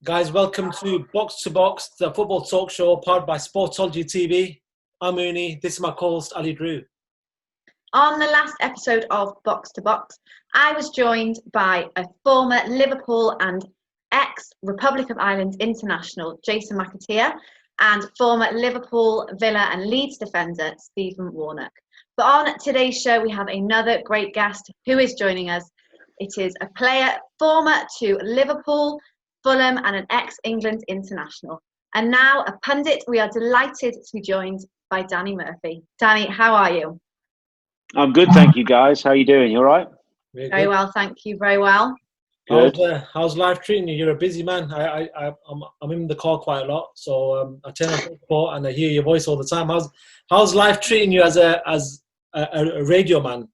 Guys, welcome to Box, the football talk show powered by Sportology TV. I'm Ouney. This is my co-host, Ali Drew. On the last episode of Box to Box, I was joined by a former Liverpool and ex-Republic of Ireland international, Jason McAteer, and former Liverpool, Villa and Leeds defender, Stephen Warnock. But on today's show, we have another great guest who is joining us. It is a player former to Liverpool, Fulham and an ex-England international. And now a pundit. We are delighted to be joined by Danny Murphy. Danny, how are you? I'm good, thank you, guys. How are you doing? You all right? Very well, thank you. Very well. Good. How's life treating you? You're a busy man. I'm in the car quite a lot, so I turn on the report and I hear your voice all the time. How's life treating you as a radio man?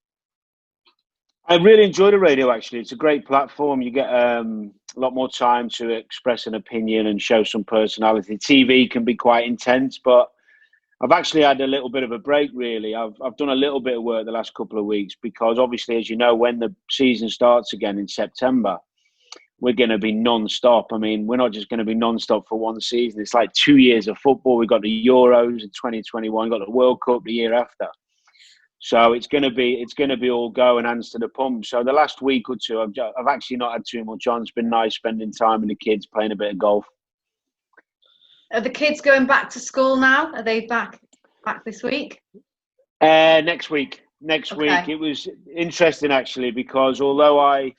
I really enjoy the radio, actually. It's a great platform. You get a lot more time to express an opinion and show some personality. TV can be quite intense, but I've actually had a little bit of a break, really. I've done a little bit of work the last couple of weeks because, obviously, as you know, when the season starts again in September, we're going to be non-stop. I mean, we're not just going to be non-stop for one season. It's like 2 years of football. We've got the Euros in 2021, got the World Cup the year after. So it's going to be all go and hands to the pump. So the last week or two, I've actually not had too much on. It's been nice spending time with the kids, playing a bit of golf. Are the kids going back to school now? Are they back this week? Next week. Okay. It was interesting, actually, because although I'm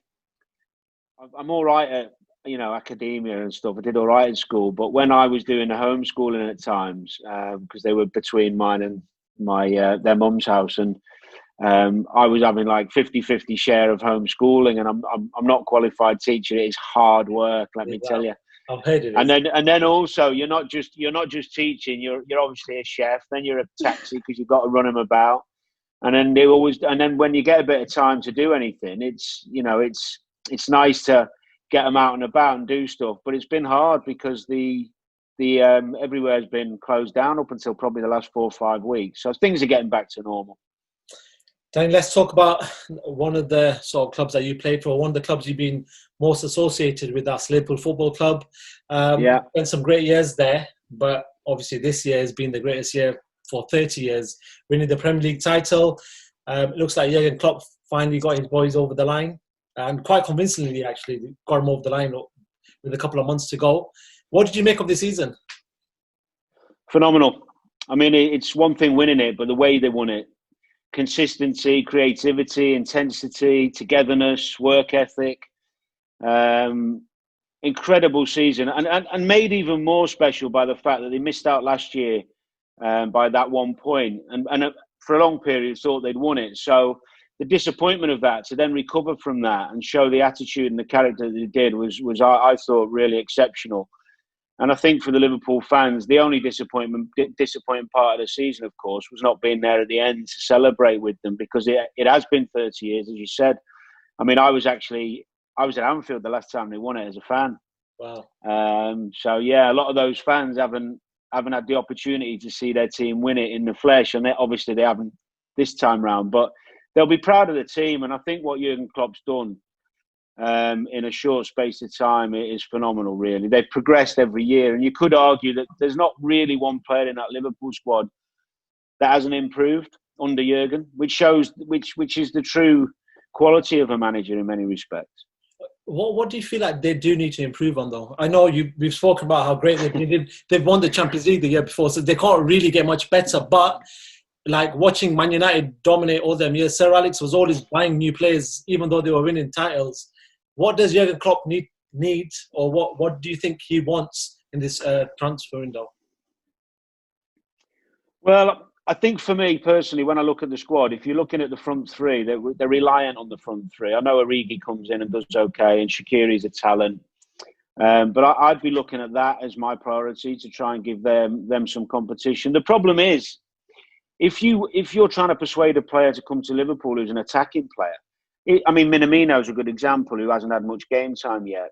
all right at academia and stuff, I did all right in school. But when I was doing the homeschooling at times, because they were between mine and their mum's house, and I was having like 50-50 share of homeschooling, and I'm not qualified teacher. It is hard work, let me tell you. I've heard it. And then also you're not just teaching. You're obviously a chef. Then you're a taxi because you've got to run them about. And then when you get a bit of time to do anything, it's nice to get them out and about and do stuff. But it's been hard because the everywhere has been closed down up until probably the last 4 or 5 weeks. So things are getting back to normal. Dan, let's talk about one of the sort of clubs that you played for, one of the clubs you've been most associated with, that's Liverpool Football Club. Spent some great years there, but obviously this year has been the greatest year for 30 years, winning the Premier League title. It looks like Jurgen Klopp finally got his boys over the line, and quite convincingly, actually, got them over the line with a couple of months to go. What did you make of the season? Phenomenal. I mean, it's one thing winning it, but the way they won it, consistency, creativity, intensity, togetherness, work ethic, incredible season, and made even more special by the fact that they missed out last year by that 1 point, and for a long period thought they'd won it. So the disappointment of that, to then recover from that and show the attitude and the character that they did was I thought really exceptional. And I think for the Liverpool fans, the only disappointing part of the season, of course, was not being there at the end to celebrate with them, because it has been 30 years, as you said. I mean, I was at Anfield the last time they won it as a fan. Wow. So yeah, a lot of those fans haven't had the opportunity to see their team win it in the flesh, and they haven't this time round. But they'll be proud of the team, and I think what Jurgen Klopp's done in a short space of time is phenomenal, really. They've progressed every year, and you could argue that there's not really one player in that Liverpool squad that hasn't improved under Jurgen, which shows which is the true quality of a manager in many respects. What do you feel like they do need to improve on, though? I know we've spoken about how great they've been. They've won the Champions League the year before, so they can't really get much better. But like watching Man United dominate all them years, Sir Alex was always buying new players, even though they were winning titles. What does Jurgen Klopp need, or what do you think he wants in this transfer window? Well, I think for me personally, when I look at the squad, if you're looking at the front three, they're reliant on the front three. I know Origi comes in and does okay, and Shaqiri's a talent, but I'd be looking at that as my priority, to try and give them some competition. The problem is, if you're trying to persuade a player to come to Liverpool who's an attacking player, Minamino's a good example, who hasn't had much game time yet.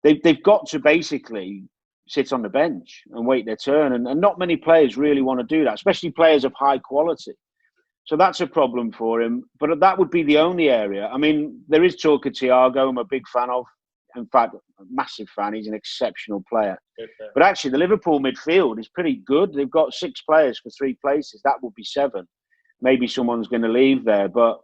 They've got to basically sit on the bench and wait their turn. And not many players really want to do that, especially players of high quality. So that's a problem for him. But that would be the only area. I mean, there is talk of Thiago, I'm a big fan of. In fact, a massive fan. He's an exceptional player. But actually, the Liverpool midfield is pretty good. They've got 6 players for 3 places. That would be 7. Maybe someone's going to leave there. But,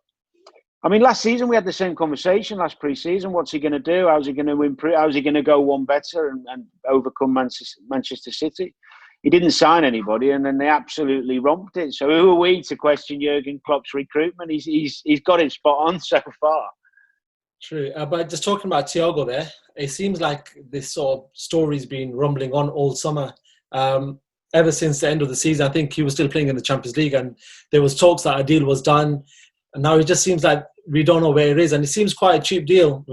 I mean, last season we had the same conversation, last pre-season. What's he going to do? How's he going to improve? How's he going to go one better and overcome Manchester City? He didn't sign anybody, and then they absolutely romped it. So who are we to question Jurgen Klopp's recruitment? He's got it spot on so far. True. But just talking about Thiago there, it seems like this sort of story's been rumbling on all summer. Ever since the end of the season, I think he was still playing in the Champions League, and there was talks that a deal was done. And now it just seems like we don't know where it is. And it seems quite a cheap deal.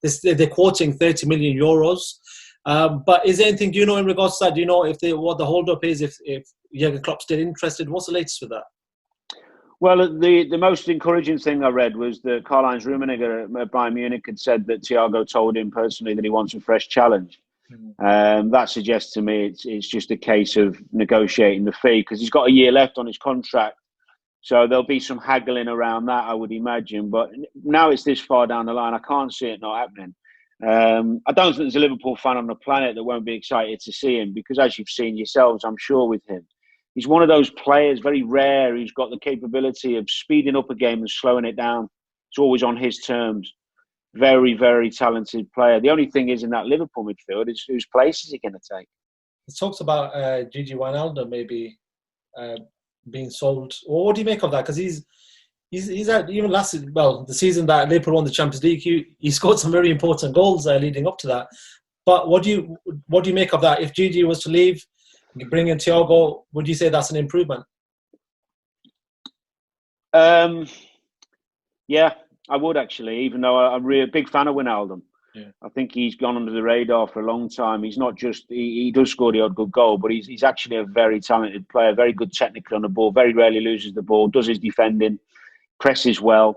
They're quoting 30 million euros. But is there anything, do you know in regards to that? Do you know what the hold-up is, if Jurgen Klopp's still interested? What's the latest with that? Well, the most encouraging thing I read was that Karl-Heinz Rummenigge at Bayern Munich had said that Thiago told him personally that he wants a fresh challenge. That suggests to me it's just a case of negotiating the fee, because he's got a year left on his contract. So there'll be some haggling around that, I would imagine. But now it's this far down the line, I can't see it not happening. I don't think there's a Liverpool fan on the planet that won't be excited to see him, because as you've seen yourselves, I'm sure with him, he's one of those players, very rare, who's got the capability of speeding up a game and slowing it down. It's always on his terms. Very, very talented player. The only thing is, in that Liverpool midfield, is whose place is he going to take? He talks about Gigi Wijnaldum maybe being sold. Well, what do you make of that? Because he's had, even the season that Liverpool won the Champions League, he scored some very important goals leading up to that. But what do you make of that? If Gigi was to leave, you bring in Thiago, would you say that's an improvement? Yeah, I would actually, even though I'm a big fan of Wijnaldum. Yeah. I think he's gone under the radar for a long time. He's not just, he does score the odd good goal, but he's actually a very talented player, very good technically on the ball, very rarely loses the ball, does his defending, presses well.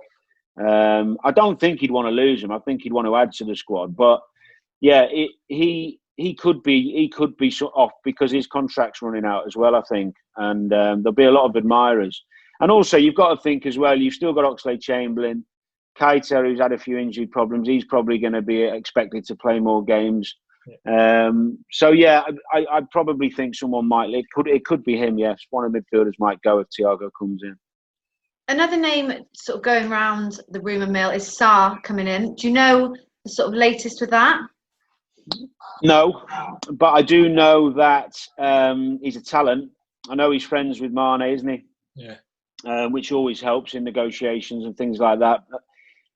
I don't think he'd want to lose him. I think he'd want to add to the squad. But yeah, he could be off because his contract's running out as well, I think. And there'll be a lot of admirers. And also, you've got to think as well, you've still got Oxlade-Chamberlain, Keita, who's had a few injury problems. He's probably going to be expected to play more games. So yeah, I probably think someone might. It could be him. Yes, one of the midfielders might go if Thiago comes in. Another name sort of going around the rumour mill is Salah coming in. Do you know the sort of latest with that? No, but I do know that he's a talent. I know he's friends with Mane, isn't he? Yeah. Which always helps in negotiations and things like that.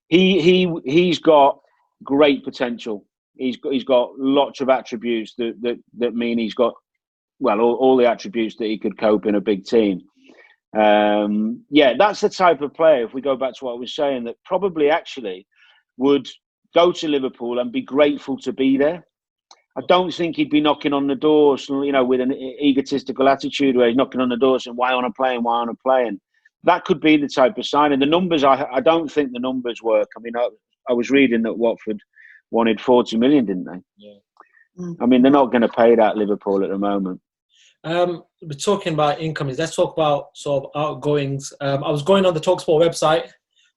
He's got great potential. He's got lots of attributes that mean he's got, well, all the attributes that he could cope in a big team. Yeah, that's the type of player, if we go back to what I was saying, that probably actually would go to Liverpool and be grateful to be there. I don't think he'd be knocking on the doors, with an egotistical attitude where he's knocking on the doors and why aren't I playing? That could be the type of signing. The numbers, I don't think the numbers work. I mean, I was reading that Watford wanted 40 million, didn't they? Yeah. I mean, they're not going to pay that, Liverpool, at the moment. We're talking about incomings. Let's talk about sort of outgoings. I was going on the TalkSport website,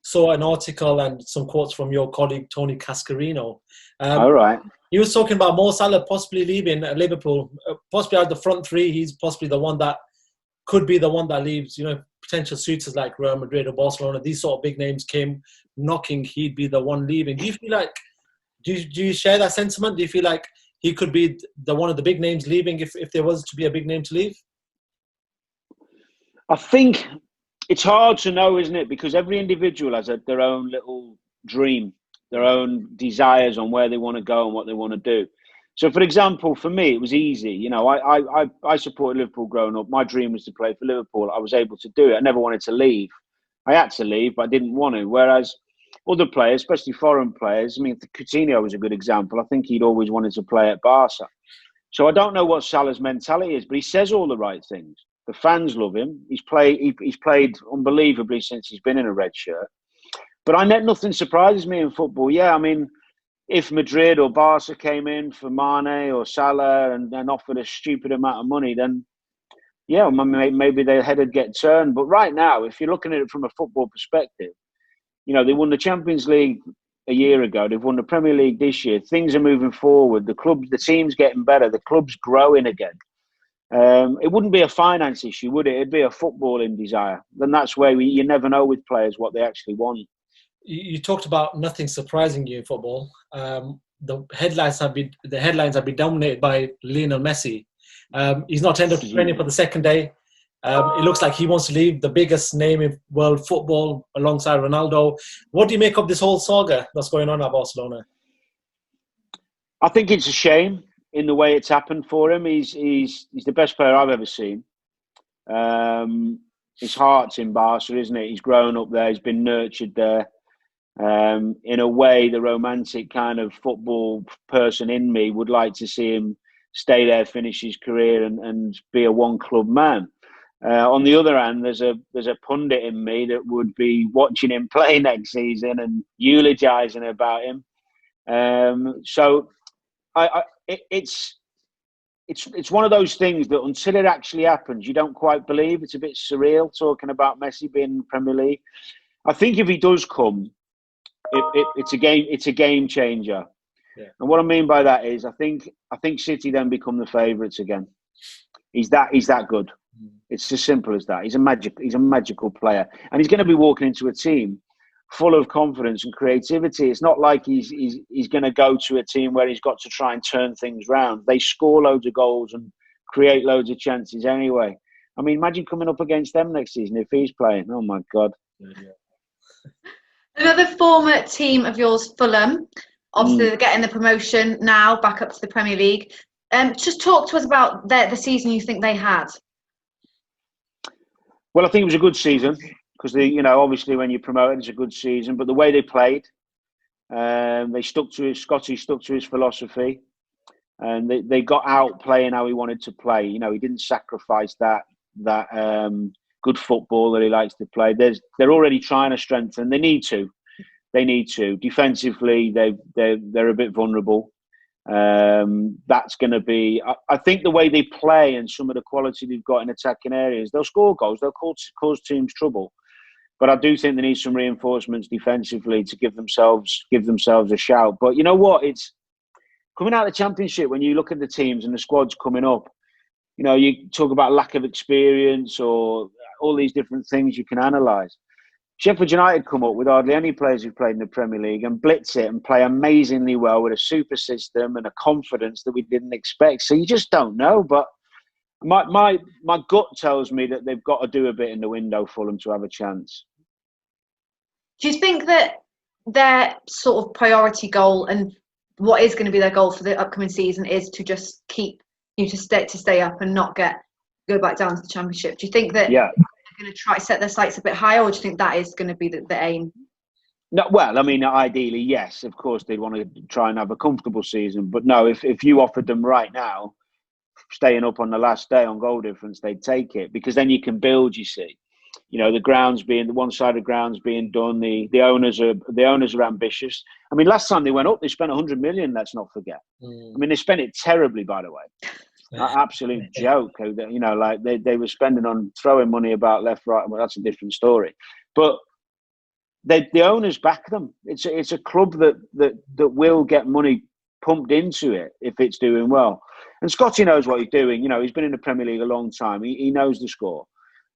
saw an article and some quotes from your colleague Tony Cascarino. All right. He was talking about Mo Salah possibly leaving Liverpool, possibly out of the front three. He's possibly the one that could be the one that leaves. Potential suitors like Real Madrid or Barcelona, these sort of big names came knocking, he'd be the one leaving. Do you feel like, do you share that sentiment? Do you feel like he could be one of the big names leaving if there was to be a big name to leave? I think it's hard to know, isn't it? Because every individual has their own little dream, their own desires on where they want to go and what they want to do. So, for example, for me, it was easy. I supported Liverpool growing up. My dream was to play for Liverpool. I was able to do it. I never wanted to leave. I had to leave, but I didn't want to. Whereas other players, especially foreign players, I mean, Coutinho was a good example. I think he'd always wanted to play at Barca. So I don't know what Salah's mentality is, but he says all the right things. The fans love him. He's played unbelievably since he's been in a red shirt. But nothing surprises me in football. Yeah, I mean, if Madrid or Barca came in for Mane or Salah and offered a stupid amount of money, then yeah, maybe their head would get turned. But right now, if you're looking at it from a football perspective, they won the Champions League a year ago. They've won the Premier League this year. Things are moving forward. The team's getting better. The club's growing again. It wouldn't be a finance issue, would it? It'd be a footballing desire. Then that's where you never know with players what they actually want. You talked about nothing surprising you in football. The headlines have been dominated by Lionel Messi. He's not turned up to training for the second day. It looks like he wants to leave, the biggest name in world football alongside Ronaldo. What do you make of this whole saga that's going on at Barcelona? I think it's a shame in the way it's happened for him. He's the best player I've ever seen. His heart's in Barca, isn't it? He's grown up there. He's been nurtured there. In a way, the romantic kind of football person in me would like to see him stay there, finish his career, and be a one-club man. On the other hand, there's a pundit in me that would be watching him play next season and eulogising about him. So it's one of those things that until it actually happens, you don't quite believe. It's a bit surreal talking about Messi being in the Premier League. I think if he does come, it's a game changer. Yeah. And what I mean by that is, I think City then become the favourites again. He's that good. It's as simple as that. He's a magical player, and he's going to be walking into a team full of confidence and creativity. It's not like he's going to go to a team where he's got to try and turn things round. They score loads of goals and create loads of chances anyway. I mean, imagine coming up against them next season if he's playing. Oh my God. Yeah. Another former team of yours, Fulham. Obviously, they're getting the promotion now back up to the Premier League. Just talk to us about the season you think they had. Well, I think it was a good season because obviously when you're promoted, it's a good season. But the way they played, Scotty stuck to his philosophy, and they got out playing how he wanted to play. He didn't sacrifice that good football that he likes to play. They're already trying to strengthen. They need to. Defensively, they're a bit vulnerable. That's going to be. I think the way they play and some of the quality they've got in attacking areas, they'll score goals. They'll cause teams trouble. But I do think they need some reinforcements defensively to give themselves a shout. But you know what? It's coming out of the Championship when you look at the teams and the squads coming up. You talk about lack of experience or all these different things you can analyse. Sheffield United come up with hardly any players who've played in the Premier League and blitz it and play amazingly well with a super system and a confidence that we didn't expect. So you just don't know. But my gut tells me that they've got to do a bit in the window for them to have a chance. Do you think that their sort of priority goal and what is going to be their goal for the upcoming season is to just keep to stay up and not go back down to the Championship? Do you think that they're going to try to set their sights a bit higher, or do you think that is going to be the aim? No, well, I mean, ideally, yes. Of course, they'd want to try and have a comfortable season. But no, if you offered them right now, staying up on the last day on goal difference, they'd take it, because then you can build. You see, the grounds being the one side of the grounds being done. The owners are ambitious. I mean, last time they went up, they spent 100 million. Let's not forget. I mean, they spent it terribly, by the way. Absolute joke. Like they were spending on throwing money about left, right. Well, that's a different story. But the owners back them. It's a club that will get money pumped into it if it's doing well. And Scotty knows what he's doing. He's been in the Premier League a long time. He knows the score.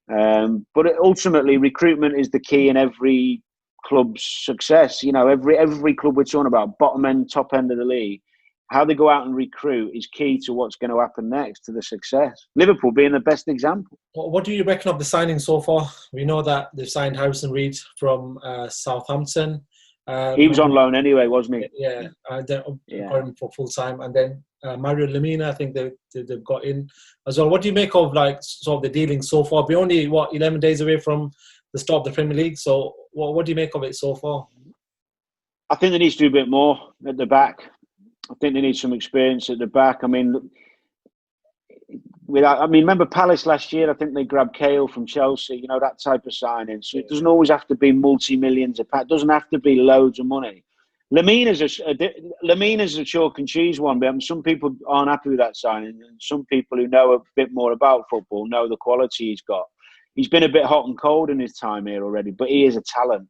But ultimately, recruitment is the key in every club's success. Every club we're talking about, bottom end, top end of the league, how they go out and recruit is key to what's going to happen next, to the success. Liverpool being the best example. What do you reckon of the signing so far? We know that they've signed Harrison Reed from Southampton. He was on loan anyway, wasn't he? Yeah, got him for full time. And then Mario Lemina, I think they've got in as well. What do you make of sort of the dealings so far? We're only 11 days away from the start of the Premier League. So what do you make of it so far? I think they need to do a bit more at the back. I think they need some experience at the back. I mean, remember Palace last year? I think they grabbed Cahill from Chelsea. That type of signing. So it doesn't always have to be multi-millions. It doesn't have to be loads of money. Lemina's a chalk and cheese one. But some people aren't happy with that signing, and some people who know a bit more about football know the quality he's got. He's been a bit hot and cold in his time here already, but he is a talent.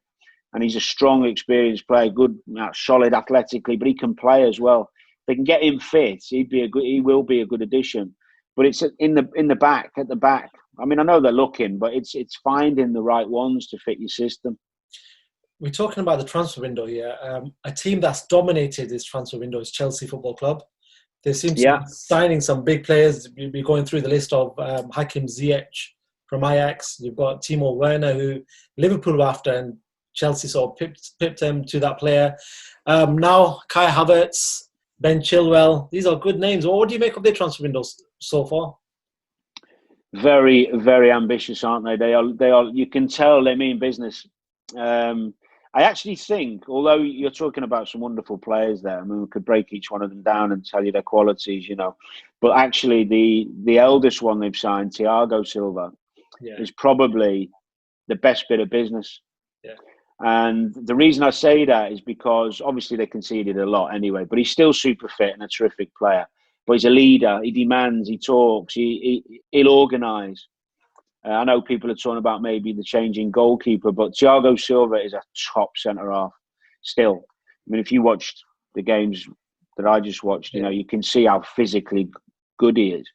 and he's a strong, experienced player, good, solid athletically, but he can play as well. If they can get him fit, he will be a good addition. But it's at the back. I mean, I know they're looking, but it's finding the right ones to fit your system. We're talking about the transfer window here. A team that's dominated this transfer window is Chelsea Football Club. They seem to be signing some big players. We'll be going through the list of Hakim Ziyech from Ajax. You've got Timo Werner, who Liverpool were after, and Chelsea sort of pipped him to that player. Now, Kai Havertz, Ben Chilwell. These are good names. What do you make of their transfer windows so far? Very, very ambitious, aren't they? They are. You can tell they mean business. I actually think, although you're talking about some wonderful players there, I mean, we could break each one of them down and tell you their qualities, but actually the eldest one they've signed, Thiago Silva, is probably the best bit of business. Yeah. And the reason I say that is because obviously they conceded a lot anyway, but he's still super fit and a terrific player. But he's a leader. He demands. He talks. He'll organise. I know people are talking about maybe the changing goalkeeper, but Thiago Silva is a top centre-half still. I mean, if you watched the games that I just watched, you can see how physically good he is.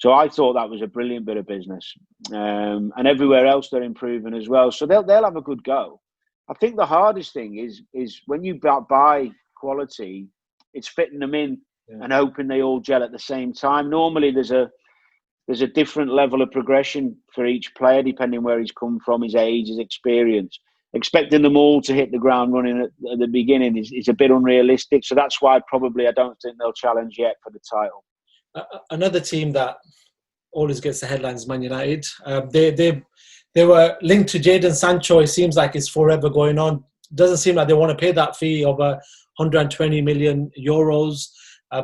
So I thought that was a brilliant bit of business. And everywhere else they're improving as well. So they'll have a good go. I think the hardest thing is when you buy quality, it's fitting them in and hoping they all gel at the same time. Normally there's a different level of progression for each player, depending where he's come from, his age, his experience. Expecting them all to hit the ground running at the beginning is a bit unrealistic. So that's why probably I don't think they'll challenge yet for the title. Another team that always gets the headlines is Man United. They were linked to Jadon Sancho. It seems like it's forever going on. Doesn't seem like they want to pay that fee of 120 million euros.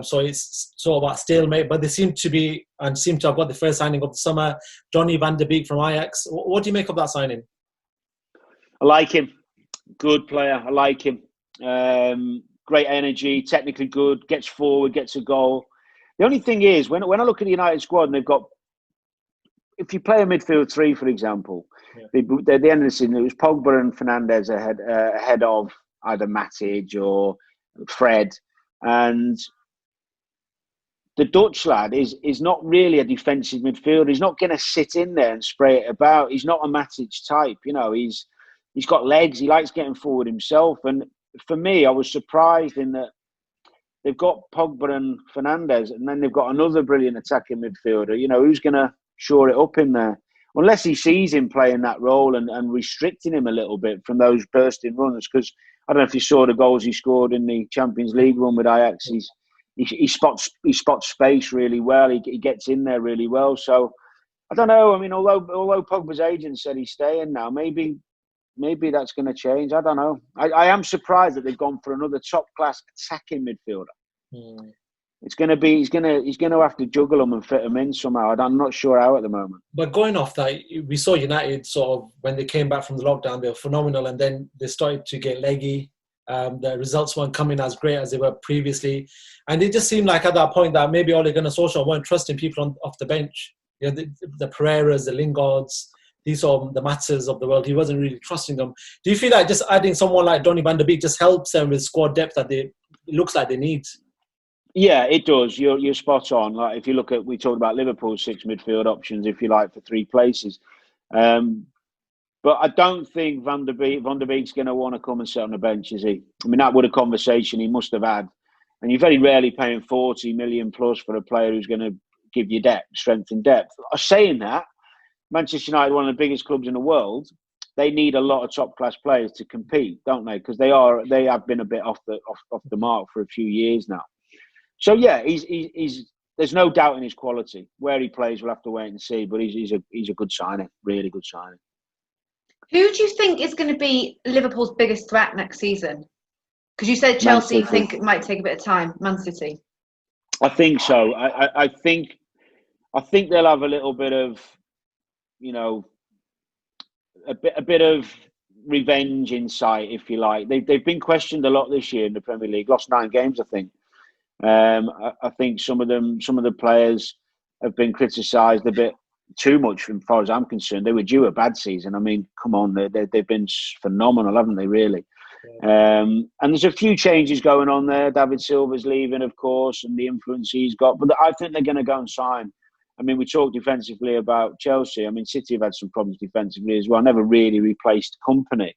So it's sort of a stalemate, but they seem to have got the first signing of the summer, Donny Van De Beek from Ajax. What do you make of that signing? I like him. Good player. I like him. Great energy, technically good, gets forward, gets a goal. The only thing is, when I look at the United squad, and they've got, if you play a midfield three, for example, at the end of the season, it was Pogba and Fernandes ahead of either Matic or Fred. And the Dutch lad is not really a defensive midfielder. He's not going to sit in there and spray it about. He's not a Matic type. He's got legs. He likes getting forward himself. And for me, I was surprised in that they've got Pogba and Fernandes, and then they've got another brilliant attacking midfielder. Who's going to shore it up in there? Unless he sees him playing that role and restricting him a little bit from those bursting runners. Because I don't know if you saw the goals he scored in the Champions League run with Ajax. He spots space really well. He gets in there really well. So I don't know. I mean, although Pogba's agent said he's staying now, maybe that's going to change. I don't know. I am surprised that they've gone for another top class attacking midfielder. It's going to be he's going to have to juggle them and fit them in somehow. I'm not sure how at the moment. But going off that, we saw United sort of when they came back from the lockdown, they were phenomenal, and then they started to get leggy. The results weren't coming as great as they were previously. And it just seemed like at that point that maybe Ole Gunnar Solskjaer weren't trusting people off the bench. The Pereiras, the Lingards, these are the Matzers of the world. He wasn't really trusting them. Do you feel like just adding someone like Donny Van De Beek just helps them with squad depth that it looks like they need? Yeah, it does. You're spot on. Like if you look at, we talked about Liverpool's 6 midfield options, if you like, for 3 places. But I don't think Van de Beek's going to want to come and sit on the bench, is he? I mean, that was a conversation he must have had. And you're very rarely paying 40 million plus for a player who's going to give you strength and depth. Saying that, Manchester United, one of the biggest clubs in the world, they need a lot of top-class players to compete, don't they? Because they have been a bit off the mark for a few years now. So yeah, he's there's no doubt in his quality. Where he plays, we'll have to wait and see. But he's a good signing, really good signing. Who do you think is going to be Liverpool's biggest threat next season? Because you said Chelsea, you think it might take a bit of time. Man City. I think so. I think they'll have a little bit of, a bit of revenge in sight, if you like. They've been questioned a lot this year in the Premier League. Lost 9 games, I think. I think some of the players have been criticised a bit too much as far as I'm concerned. They were due a bad season. I mean, come on, they've been phenomenal, haven't they, really? Yeah. And there's a few changes going on there. David Silva's leaving, of course, and the influence he's got. But I think they're going to go and sign. I mean, we talked defensively about Chelsea. I mean, City have had some problems defensively as well. Never really replaced Company.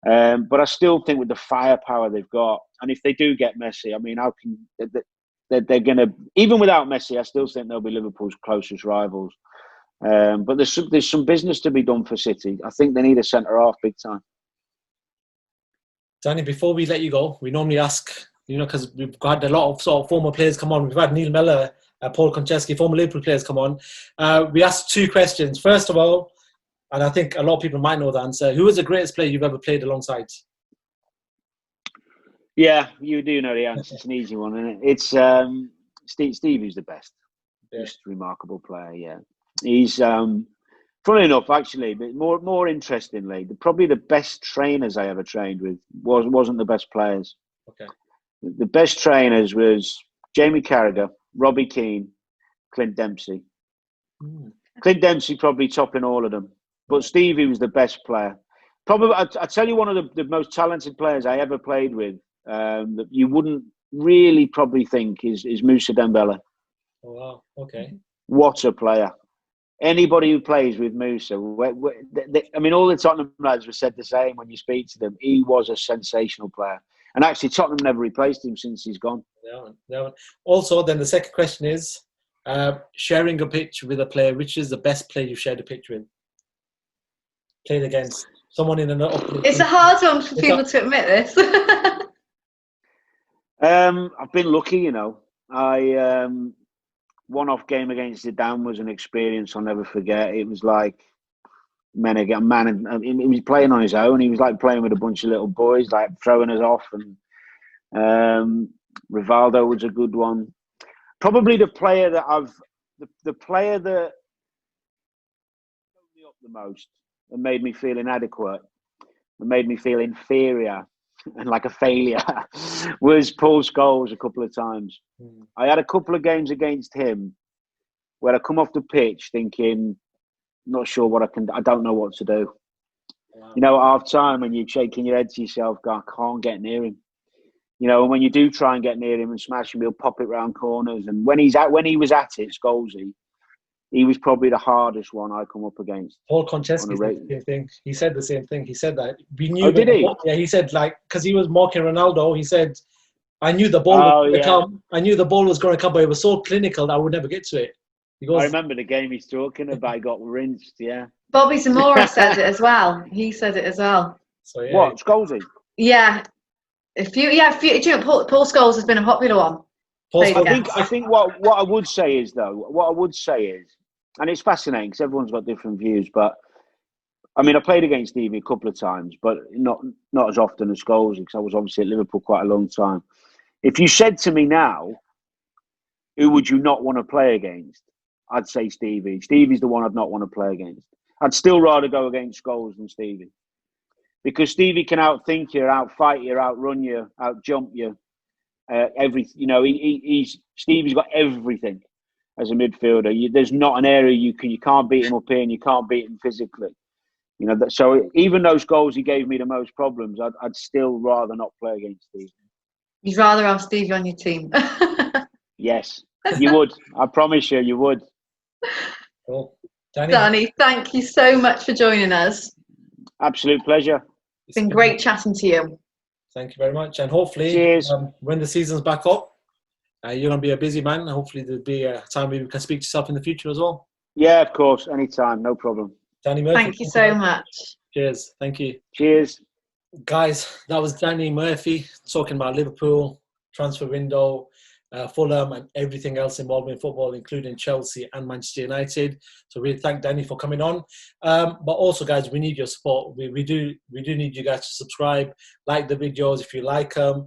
But I still think with the firepower they've got, and if they do get Messi, I mean, how can they're going to, even without Messi, I still think they'll be Liverpool's closest rivals. But there's some business to be done for City. I think they need a centre-half big time. Danny, before we let you go, we normally ask, because we've had a lot of sort of former players come on. We've had Neil Mellor, Paul Konchesky, former Liverpool players come on. We asked 2 questions. First of all, and I think a lot of people might know the answer, who is the greatest player you've ever played alongside? Yeah, you do know the answer. It's an easy one, isn't it? It's Stevie's the best. Yeah. Just a remarkable player, yeah. He's, funnily enough, actually, but more interestingly, probably the best trainers I ever trained with wasn't the best players. Okay. The best trainers was Jamie Carragher, Robbie Keane, Clint Dempsey. Clint Dempsey probably topping all of them. But Stevie was the best player. Probably, I tell you, one of the most talented players I ever played with that you wouldn't really probably think is Moussa Dembele. Oh, wow. Okay. What a player. Anybody who plays with Moussa, I mean, all the Tottenham lads were said the same when you speak to them. He was a sensational player. And actually, Tottenham never replaced him since he's gone. Yeah. Also, then the second question is, sharing a pitch with a player, which is the best player you've shared a pitch with? Played against someone in an upper... It's a hard one for people to admit this. I've been lucky, one-off game against Zidane was an experience I'll never forget. It was like he was playing on his own. He was like playing with a bunch of little boys, like throwing us off. And Rivaldo was a good one. Probably the player that the player that put me up the most and made me feel inadequate and made me feel inferior and like a failure was Paul Scholes a couple of times. I had a couple of games against him where I come off the pitch thinking, not sure what I don't know what to do. Wow. At half time when you're shaking your head to yourself, I can't get near him. And when you do try and get near him and smash him, he'll pop it round corners. And when he was at it, Scholesy, he was probably the hardest one I come up against. Paul Konchesky said the same thing. He said the same thing. He said that we knew. Oh, did he? Yeah, he said because he was mocking Ronaldo. He said, "I knew the ball was going to come. I knew the ball was going to come, but it was so clinical that I would never get to it." He goes, I remember the game he's talking about. He got rinsed. Yeah. Bobby Zamora said it as well. He said it as well. So yeah. What, Scholesy? Yeah. Paul Scholes has been a popular one. I think what I would say is, and it's fascinating because everyone's got different views, but I mean, I played against Stevie a couple of times, but not as often as Scholes because I was obviously at Liverpool quite a long time. If you said to me now, who would you not want to play against? I'd say Stevie. Stevie's the one I'd not want to play against. I'd still rather go against Scholes than Stevie. Because Stevie can outthink you, outfight you, outrun you, outjump you. Stevie's got everything as a midfielder. There's not an area you can't beat him up here and you can't beat him physically. So even those goals he gave me the most problems, I'd still rather not play against Stevie. You'd rather have Stevie on your team? Yes, you would. I promise you would. Cool. Danny, thank you so much for joining us. Absolute pleasure. It's been great chatting to you. Thank you very much. And hopefully, when the season's back up, you're going to be a busy man. Hopefully, there'll be a time we can speak to yourself in the future as well. Yeah, of course. Anytime. No problem. Danny Murphy. Thank you so much. Cheers. Thank you. Cheers. Guys, that was Danny Murphy talking about Liverpool, transfer window, Fulham and everything else involved in football, including Chelsea and Manchester United. So we thank Danny for coming on. But also, guys, we need your support. We do need you guys to subscribe, like the videos if you like them,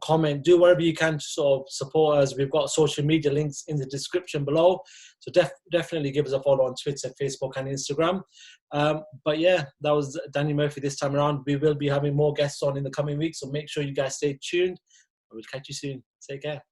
comment, do whatever you can to sort of support us. We've got social media links in the description below. So definitely give us a follow on Twitter, Facebook and Instagram. But yeah, that was Danny Murphy this time around. We will be having more guests on in the coming weeks, so make sure you guys stay tuned. We'll catch you soon. Take care.